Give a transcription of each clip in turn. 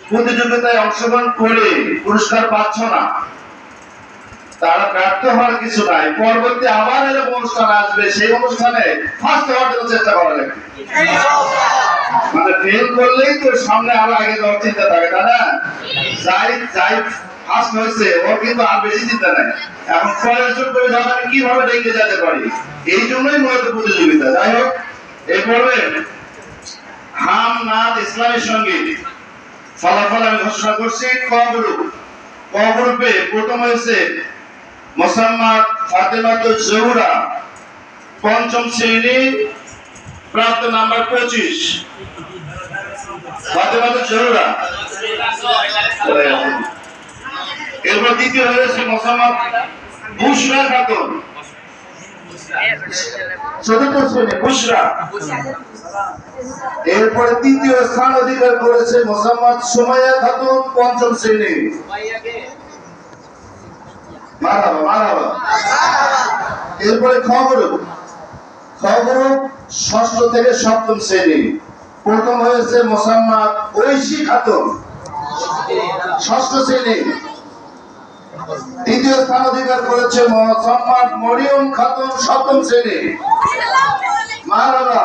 প্রতিযোগিতায় অংশগ্রহণ করে পুরস্কার পাচ্ছ না, তারা ব্যর্থ হওয়ার কিছু নাই। পরবর্তী আবার এরকম অনুষ্ঠান আসবে, সেই অনুষ্ঠানে ফার্স্ট হওয়ার জন্য চেষ্টা করা লাগবে। মানে ফেল করলেই তো সামনে আরো আগে যাওয়ার চিন্তা থাকে, তাই না? যাই যাই ফার্স্ট হয়েছে ওর কিন্তু আর বেশি চিন্তা নাই, এখন পড়াশোনা করে যাওয়া আমি কিভাবে ডেকে যেতে পারি, এই জন্যই মূলত প্রতিযোগিতা। যাই হোক, এই পর্বে হাম নাদ ইসলামী সঙ্গীত ফলাফল আমি ঘোষণা করছি। ক গ্রুপে প্রথম হয়েছে মোসাম্মদ ফাতেমাতুল জহুরা, পঞ্চম শ্রেণী, প্রাপ্ত নাম্বার 25। ফাতেমাতুল জহুরা। এরপর দ্বিতীয় হয়েছে মোসাম্মদ বুশরা খাতুন, চতুর্থ শ্রেণী, বুশরা। এরপরে তৃতীয় স্থান অধিকার করেছে মোসাম্মদ সুমাইয়া খাতুন, পঞ্চম শ্রেণী। মারহাবা মারহাবা। এরপরে খ গ্রুপ ষষ্ঠ থেকে সপ্তম শ্রেণী, প্রথম হয়েছে মোসাম্মদ ঐশী খাতুন, ষষ্ঠ শ্রেণী। দ্বিতীয় স্থান অধিকার করেছে মোসাম্মদ মরিয়ম খাতুন, সপ্তম শ্রেণী। মারহাবা।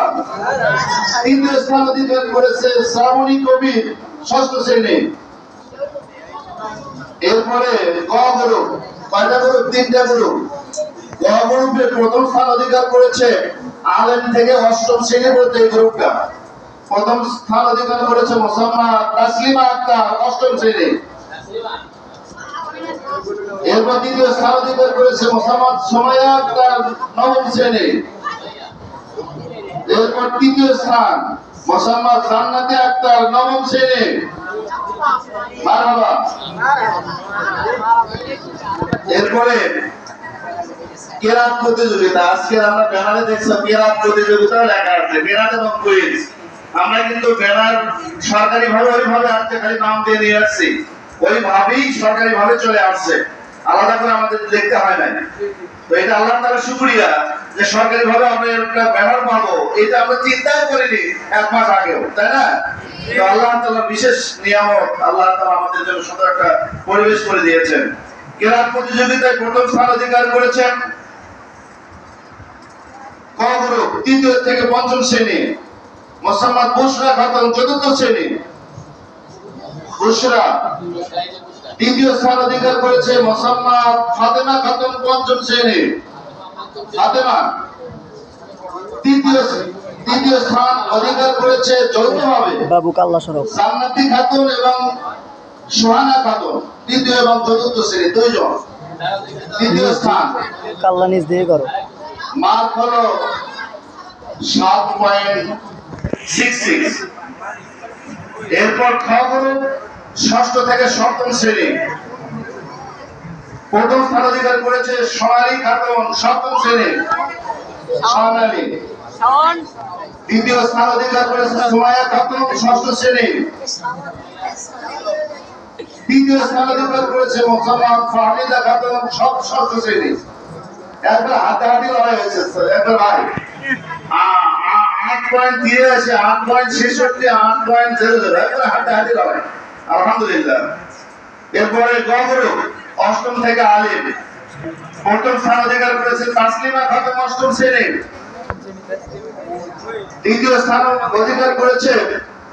তৃতীয় স্থান অধিকার করেছে শ্রাবণী কবির, ষষ্ঠ শ্রেণী। এরপরে গ গ্রুপ, কয়টা গ্রুপ? তিনটা গ্রুপ। গ গ্রুপে প্রথম স্থান অধিকার করেছে আলেম থেকে অষ্টম শ্রেণী পর্যন্ত এই গ্রুপটা। প্রথম স্থান অধিকার করেছে মোসাম্মদ তাসলিমা আক্তার, অষ্টম শ্রেণী। এরপর দ্বিতীয় স্থান অধিকার করেছে মোসাম্মদ সুমাইয়া আক্তার, নবম শ্রেণী। এরপর তৃতীয় স্থান মোসাম্মদ জান্নাতি আক্তার, নবম শ্রেণী। মারহাবা। এরপরে কেরাত প্রতিযোগিতা, আজকে আমরা ব্যানারে দেখছি কেরাত প্রতিযোগিতা লেখা আছে, কেরাত এবং কুইজ। আমরা কিন্তু ব্যানার সরকারি ভাবে ওইভাবে আসছে, খালি নাম দিয়ে নিয়ে আসছি, ওইভাবেই সরকারি ভাবে চলে আসছে, আলাদা করে আমাদের দেখতে হয় না। তো এটা আল্লাহ তাআলার শুকরিয়া যে সরকারি ভাবে আমরা একটা ব্যানার পাবো, এটা আমরা চিন্তাও করিনি এক মাস আগেও, তাই না? তো আল্লাহ তাআলার বিশেষ নিয়ামত, আল্লাহ তাআলা আমাদের জন্য সুন্দর একটা পরিবেশ করে দিয়েছেন। কেরাত প্রতিযোগিতায় প্রথম স্থান অধিকার করেছেন ক গ্রুপ, তৃতীয় থেকে পঞ্চম শ্রেণী, মোসাম্মদ বুশরা খাতুন, চতুর্থ শ্রেণী। বুশরা। দ্বিতীয় স্থান অধিকার করেছে মোসাম্মদ ফাতেমা খাতুন, পঞ্চম শ্রেণী। ফাতেমা। তৃতীয় স্থান অধিকার করেছে যৌথভাবে বাবু কাল্লা সরব জান্নাতি খাতুন এবং সোহানা খাতুন, তৃতীয় এবং চতুর্থ শ্রেণী, দুইজন। তৃতীয় স্থান কাল্লা নিজ দিয়ে করো। মার্ক হলো 7.66। এরপর খ গ্রুপ ষষ্ঠ থেকে সপ্তম শ্রেণী, প্রথম স্থান অধিকার করেছে সোনালী খাতুন, সপ্তম শ্রেণী। সোনালী। দ্বিতীয় স্থান অধিকার করেছে সুমাইয়া খাতুন, ষষ্ঠ শ্রেণী। তৃতীয় স্থান অধিকার করেছে মোসাম্মদ ফাহমিদা খাতুন, ষষ্ঠ শ্রেণী। একবার হাতাহাতি লড়াই হয়েছে, একবার ভাই 8.83, 8.66, 8.00, একবার হাতাহাতি লড়াই, আলহামদুলিল্লাহ। এরপরে গ গ্রুপ অষ্টম থেকে আলিম, প্রথম স্থান অধিকার করেছে তাসলিমা খাতুন, অষ্টম শ্রেণী। দ্বিতীয় স্থান অধিকার করেছে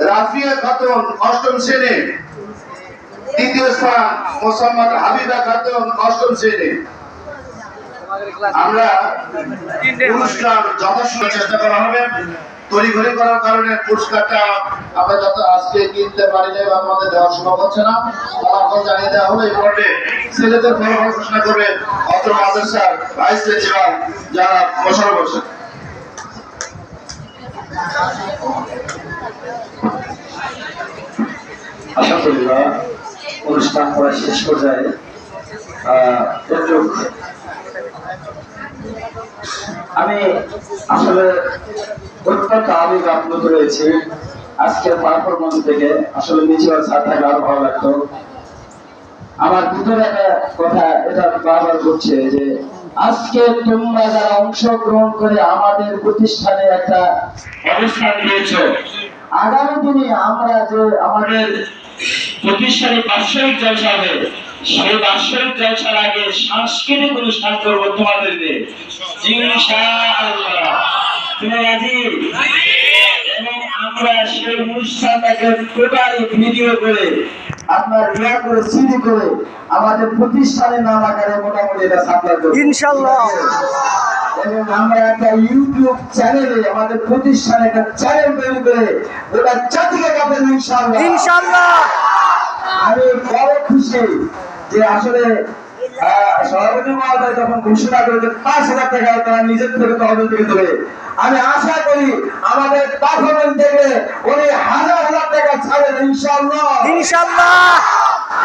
রাফিয়া খাতুন, অষ্টম শ্রেণী। তৃতীয় স্থান মোসাম্মদ হাবিবা খাতুন, অষ্টম শ্রেণী। আমরা পুরস্কার যথাসময়ে চেষ্টা করা হবে, তড়িঘড়ি করার কারণে পুরস্কারটা আমরা যত আজকে কিনতে পারি না বা আমাদের দেওয়া সম্ভব হচ্ছে না, ফলাফল জানিয়ে দেওয়া হলো। এই পর্বে ছেলেদের ফলাফল ঘোষণা করবে অত্র মাদ্রাসার ভাইস প্রিন্সিপাল যারা বসানো বসে। আলহামদুলিল্লাহ, অনুষ্ঠান প্রায় শেষ পর্যায়ে। আমি আসলে অত্যন্ত আবেগ আপ্লুত রয়েছি আজকের পারফরমেন্স থেকে। আসলে নিচে ছাড় থাকলে আরো ভালো লাগতো। আমার ভিতরে একটা কথা এটা বারবার ঘুরছে যে আজকে তোমরা যারা অংশগ্রহণ করে আমাদের প্রতিষ্ঠানে একটা অনুষ্ঠান দিয়েছো, আগামী দিনে আমরা যে আমাদের প্রতিষ্ঠানে বাৎসরিক জলসা হবে, সেই বাৎসরিক জলসার আগে সাংস্কৃতিক অনুষ্ঠান করবো তোমাদেরকে, ইনশাআল্লাহ। তুমি রাজি? এবং আমরা সেই অনুষ্ঠানটাকে টোটালি ভিডিও করে আপনার রিয়া করে সিডি করে আমাদের প্রতিষ্ঠানের নাম আকারে মোটামুটি এটা সাপ্লাই করব ইনশাআল্লাহ। এবং আমরা একটা ইউটিউব চ্যানেলে আমাদের প্রতিষ্ঠানে একটা চ্যানেল তৈরি করে ওটা জাতিকে কাঁপে ইনশাআল্লাহ। ইনশাআল্লাহ। আমি বড় খুশি যে আসলে সভাপতি মহোদয় যখন ঘোষণা করে 5,000 টাকা তারা নিজের থেকে তহবিল থেকে দেবে, আমি আশা করি আমাদের পারফরমেন্স দেখে উনি হাজার হাজার টাকা ছাড়েন ইনশাআল্লাহ। ইনশাআল্লাহ।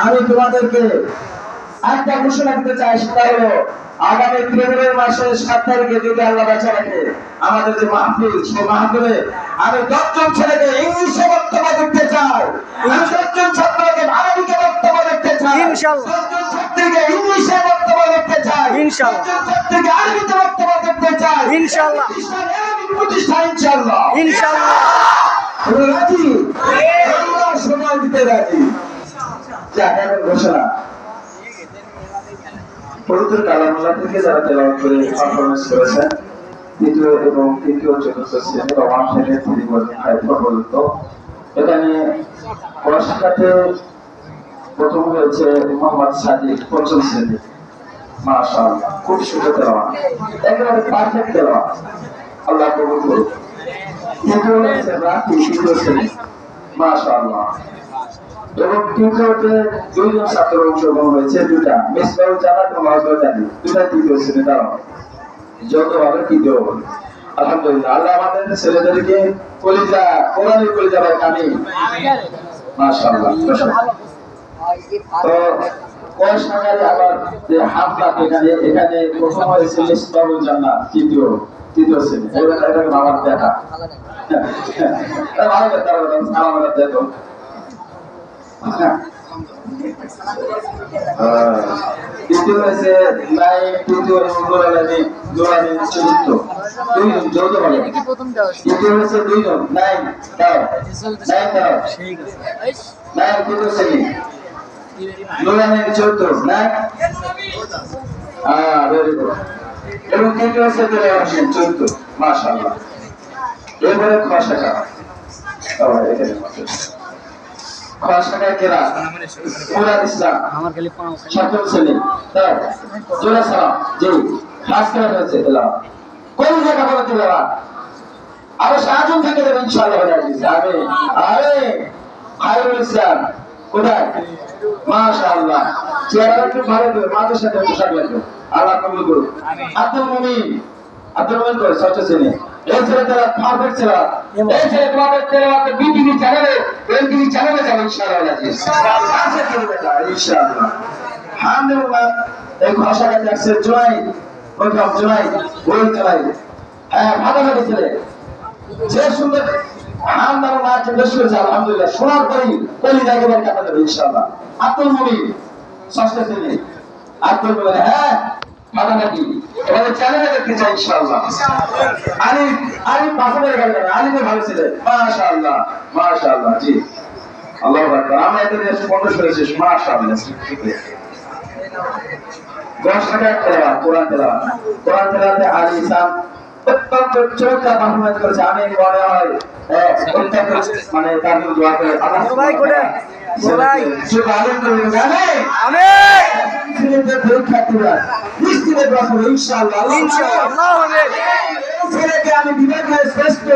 আমি তোমাদেরকে একটা ঘোষণা দিতে চাই, সেটা হলো আগামী ফেব্রুয়ারি মাসের 7 তারিখে যদি আল্লাহ বাঁচা রাখে আমাদের যে মাহফিল, সেই মাহফিলে আমি 10 জন ছেলেকে ইংলিশে বক্তব্য দেখতে চাই, আমি 10 জন ছাত্রকে আরবিতে বক্তব্য দেখতে চাই, ইনশাআল্লাহ। 10 জন ছাত্রীকে ইংলিশে বক্তব্য দেখতে চাই, ইনশাআল্লাহ। 10 জন ছাত্রীকে আরবিতে বক্তব্য দেখতে চাই ইনশাআল্লাহ। প্রতিষ্ঠান ইনশাআল্লাহ। ইনশাআল্লাহ। তোমরা রাজি? আমরা সময় দিতে রাজি। যাক, এখন ঘোষণা পবিত্র কালামুল্লাহ থেকে যারা তেলাওয়াত করে পারফরমেন্স করেছেন, দ্বিতীয় এবং তৃতীয় চতুর্থ শ্রেণী বা 1 থেকে 3 পর্যন্ত 5 পর্যন্ত, এখানে পড়াশোনাতে প্রথম হয়েছে মোহাম্মদ সাদিক, 5ম শ্রেণী। মাশাআল্লাহ, খুব সুন্দর তেলাওয়াত, একেবারে পারফেক্ট তেলাওয়াত, আল্লাহ কবুল করুন। তৃতীয় হয়েছে রাফি, 3য় শ্রেণী। মাশাআল্লাহ। এবং তৃতীয়তে 2 জন ছাত্র অংশগ্রহণ হয়েছে, 2টা, মিসবাহুল জান্নাত এবং মাহজুর জানি, 2টা তৃতীয় শ্রেণী। তারা যৌথভাবে তৃতীয় হল। আলহামদুলিল্লাহ, আল্লাহ আমাদের ছেলেদেরকে কলিজা, কোরআনের কলিজা ভাই কানি। মাশাআল্লাহ। তো কয়সাগারে আবার যে হাফলা, এখানে প্রথম হয়েছে মিসবাহুল জান্নাত, তৃতীয় শ্রেণী। এটা আমার দেখা ভালো কথা, আমার দেখো তৃতীয় হয়েছে নাই, তৃতীয় জোরানি চতুর্থ, 2 জন যৌথ ভাবে। তৃতীয় হয়েছে 2 জন, নাই দাও, নাই দাও, নাই তৃতীয় শ্রেণী, জোরানি চতুর্থ, নাই ভেরি গুড। এবং তৃতীয় হচ্ছে চতুর্থ। মাশাআল্লাহ। এরপরে খসাকা, এখানে খসাকা কেরা মুরাদ ইসলাম, 7ম শ্রেণী। তাই জোরে সালাম, জি খাস করে হয়েছে তেলাওয়াত, কোন জায়গা বলে তেলাওয়াত আরো 7 জন থেকে দেবেন ইনশাআল্লাহ। আমিন আমিন। খায়রুল ইসলাম কোথায়? মাশাআল্লাহ, চেহারা খুব ভালো, মাদের সাথে পোশাক লাগবে, আল্লাহ কবুল করুন। আব্দুল মুমিন করে 6ম শ্রেণী। এই ছেলে তারা পারফেক্ট ছেলে, এই ছেলে তোমাদের তেলাওয়াতে বিটিভি চ্যানেলে, এনটিভি চ্যানেলে যাবে ইনশাআল্লাহ। আছে কি বেটা ইনশাআল্লাহ। আলহামদুলিল্লাহ। এই ভাষাটা যাচ্ছে জয়, প্রথম জয়, ওই জয়, হ্যাঁ ভালোভাবে ছেলে, যে সুন্দর হামদার মাঠ বেশ করেছে আলহামদুলিল্লাহ। শোনার পরেই কলি একেবারে কাটা যাবে ইনশাআল্লাহ। আব্দুল মুমিন 6ম শ্রেণী। আব্দুল মুমিন, হ্যাঁ ফাটাফাটি, এবারে চ্যানেলে দেখতে চাই ইনশাআল্লাহ। আলী পাশে গেল, আলীকে ভালো ছিল, মাশাআল্লাহ মাশাআল্লাহ। জি আল্লাহু আকবার। আমরা এদের এসে 15 শুনেছি, মাশাআল্লাহ। 10 টাকা তেলাওয়াত, কোরআন তেলাওয়াতে আলী ইসলাম অত্যন্ত চমৎকার পারফরমেন্স করেছে। আমি মনে হয় অত্যন্ত মানে তার জন্য দোয়া করে আল্লাহ ভাই করে ভাই শুভ আনন্দ জানে আমিন। পরীক্ষার্থীরা নিশ্চিত রাখবো ইনশাআল্লাহ। ইনশাআল্লাহ হবে। ছেলেকে আমি বিবেকের শ্রেষ্ঠ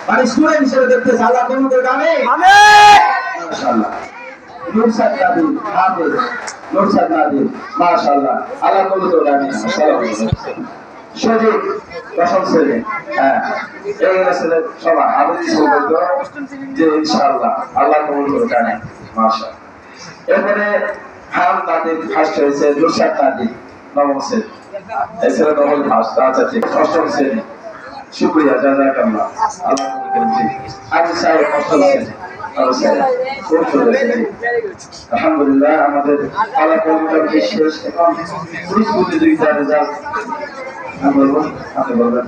মানে স্টুডেন্ট হিসেবে দেখতে চাই, আল্লাহ কবুল করুন। আমিন আমিন। মাশাআল্লাহ। নুরসাদ নাদির, হাফেজ নুরসাদ নাদির, মাশাআল্লাহ, আল্লাহ কবুল করুন। আমিন। আসসালামু আলাইকুম। সজীব 10ম শ্রেণী। হ্যাঁ, এই আসলে সবাই আমি বলবো যে ইনশাআল্লাহ আল্লাহ কবুল করুন। জানেন মাশাআল্লাহ। এরপরে হাম নাদির ফার্স্ট হয়েছে, নুরসাদ নাদির 9ম শ্রেণী। এই ছেলে নবম ফার্স্ট, আচ্ছা ঠিক, 8ম শ্রেণী। শুকরিয়া, জাযাকাল্লাহ, আল্লাহ কবুল করুন। আমি চাই 8ম শ্রেণী। আলহামদুলিল্লাহ, আমাদের আল্লাহ কবুল শেষ। এখন পুলিশ প্রতিযোগিতার রেজাল্ট আমি বলবো, আপনি বলবেন।